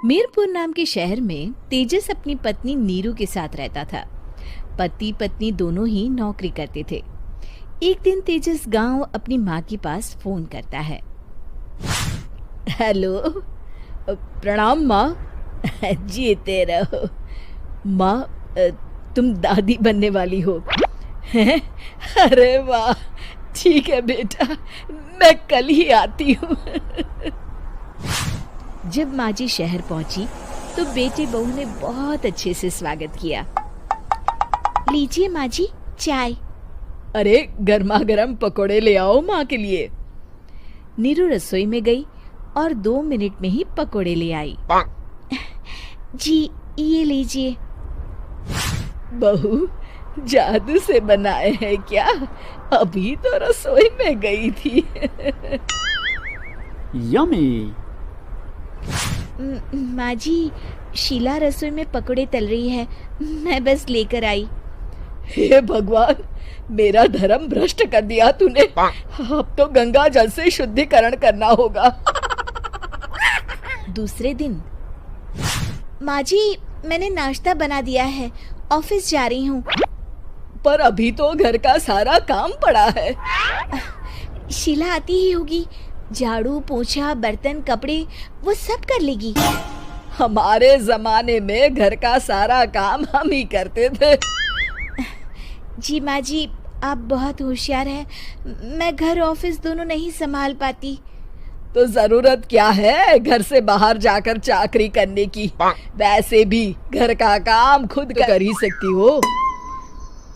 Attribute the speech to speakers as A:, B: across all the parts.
A: मीरपुर नाम के शहर में तेजस अपनी पत्नी नीरू के साथ रहता था। पति पत्नी दोनों ही नौकरी करते थे। एक दिन तेजस गांव अपनी माँ के पास फोन करता है। हेलो, प्रणाम माँ। जीते रहो माँ, तुम दादी बनने वाली हो हैं? अरे वाह, ठीक है बेटा, मैं कल ही आती हूँ। जब माँ जी शहर पहुंची तो बेटे बहू ने बहुत अच्छे से स्वागत किया। लीजिए माँ जी, चाय। अरे गर्मा गर्म पकोड़े ले आओ माँ के लिए। नीरू रसोई में गई और 2 मिनट में ही पकोड़े ले आई। जी ये लीजिए। बहू जादू से बनाए हैं क्या? अभी तो रसोई में गई थी।
B: यम्मी।
A: माँ जी, शीला रसोई में पकोड़े तल रही है, मैं बस लेकर आई। हे भगवान, मेरा धर्म भ्रष्ट कर दिया तूने। अब तो गंगा जल से शुद्धिकरण करना होगा। दूसरे दिन, माँ जी मैंने नाश्ता बना दिया है, ऑफिस जा रही हूँ। पर अभी तो घर का सारा काम पड़ा है। शीला आती ही होगी, झाड़ू पोछा बर्तन कपड़े वो सब कर लेगी। हमारे जमाने में घर का सारा काम हम ही करते थे। जी माँ जी, आप बहुत होशियार हैं, मैं घर ऑफिस दोनों नहीं संभाल पाती। तो जरूरत क्या है घर से बाहर जाकर चाकरी करने की? वैसे भी घर का काम खुद कर ही सकती हो।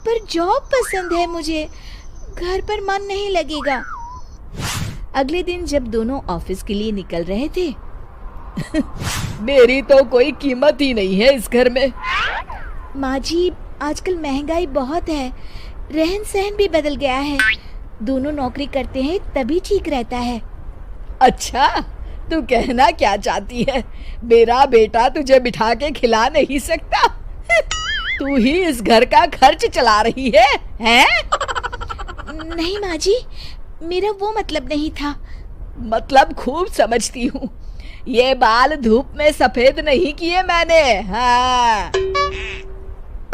A: पर जॉब पसंद है मुझे, घर पर मन नहीं लगेगा। अगले दिन जब दोनों ऑफिस के लिए निकल रहे थे, मेरी तो कोई कीमत ही नहीं है इस घर में। माँ जी, आजकल महंगाई बहुत है, रहन सहन भी बदल गया है, दोनों नौकरी करते हैं तभी ठीक रहता है। अच्छा, तू कहना क्या चाहती है? मेरा बेटा तुझे बिठा के खिला नहीं सकता? तू ही इस घर का खर्च चला रही है, हैं? नहीं माँ जी, मेरा वो मतलब नहीं था। मतलब खूब समझती हूँ, ये बाल धूप में सफेद नहीं किए मैंने। हाँ।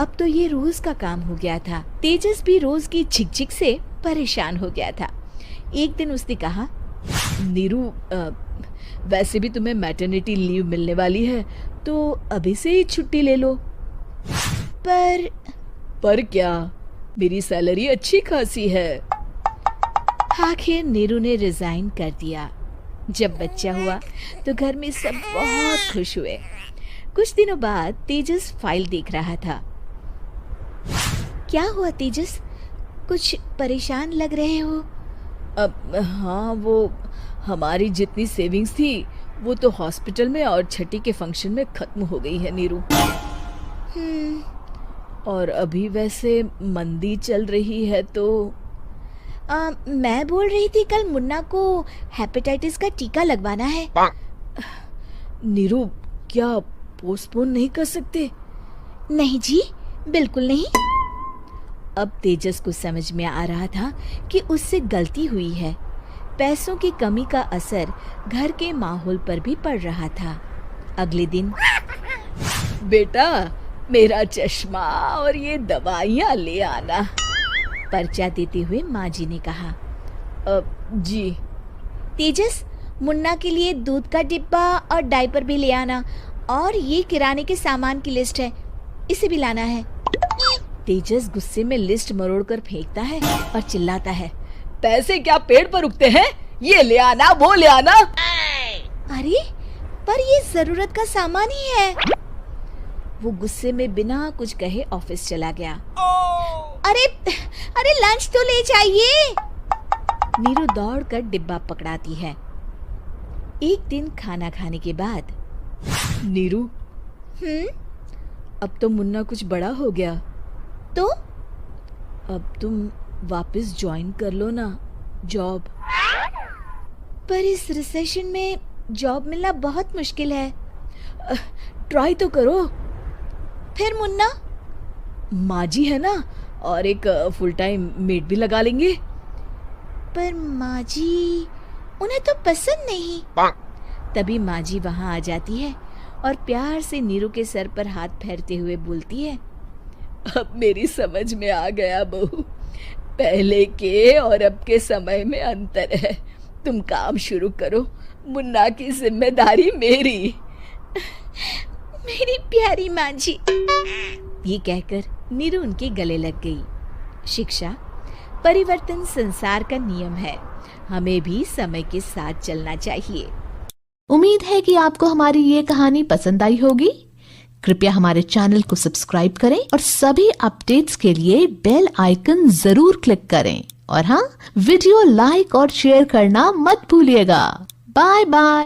A: अब तो ये रोज का काम हो गया था। तेजस भी रोज की झिकझिक से परेशान हो गया था। एक दिन उसने कहा, नीरू, वैसे भी तुम्हें मैटरनिटी लीव मिलने वाली है, तो अभी से ही छुट्टी ले लो। पर क्या, मेरी सैलरी अच्छी खासी है। आखिर नीरू ने रिजाइन कर दिया। जब बच्चा हुआ तो घर में सब बहुत खुश हुए। कुछ दिनों बाद तेजस फाइल देख रहा था। क्या हुआ तेजस, कुछ परेशान लग रहे हो? हाँ, वो हमारी जितनी सेविंग्स थी वो तो हॉस्पिटल में और छठी के फंक्शन में खत्म हो गई है नीरू। और अभी वैसे मंदी चल रही है तो मैं बोल रही थी कल मुन्ना को हेपेटाइटिस का टीका लगवाना है। नीरू, क्या पोस्टपोन नहीं कर सकते? नहीं जी, बिल्कुल नहीं। अब तेजस को समझ में आ रहा था कि उससे गलती हुई है। पैसों की कमी का असर घर के माहौल पर भी पड़ रहा था। अगले दिन, बेटा मेरा चश्मा और ये दवाइयाँ ले आना, पर्चा देते हुए माँ जी ने कहा। जी। तेजस, मुन्ना के लिए दूध का डिब्बा और डायपर भी ले आना, और ये किराने के सामान की लिस्ट है, इसे भी लाना है। तेजस गुस्से में लिस्ट मरोड़कर फेंकता है और चिल्लाता है, पैसे क्या पेड़ पर उगते हैं? ये ले आना, वो ले आना। अरे पर ये जरूरत का सामान ही है। वो गुस्से में बिना कुछ कहे ऑफिस चला गया। अरे लंच तो ले जाइए। नीरू दौड़कर डिब्बा पकड़ाती है। एक दिन खाना खाने के बाद, नीरू, अब तो मुन्ना कुछ बड़ा हो गया, तो अब तुम वापस ज्वाइन कर लो ना जॉब। पर इस रिसेशन में जॉब मिलना बहुत मुश्किल है। ट्राई तो करो। फिर मुन्ना? माँ जी है ना, और एक फुल टाइम मेड भी लगा लेंगे। पर माँ जी, उन्हें तो पसंद नहीं। तभी माँ जी वहाँ आ जाती है और प्यार से नीरू के सर पर हाथ फेरते हुए बोलती है, अब मेरी समझ में आ गया बहू, पहले के और अब के समय में अंतर है। तुम काम शुरू करो, मुन्ना की जिम्मेदारी मेरी। मेरी प्यारी माँ जी, ये कहकर नीरू उनके गले लग गई। शिक्षा, परिवर्तन संसार का नियम है, हमें भी समय के साथ चलना चाहिए।
B: उम्मीद है कि आपको हमारी ये कहानी पसंद आई होगी। कृपया हमारे चैनल को सब्सक्राइब करें और सभी अपडेट्स के लिए बेल आइकन जरूर क्लिक करें। और हाँ, वीडियो लाइक और शेयर करना मत भूलिएगा। Bye bye.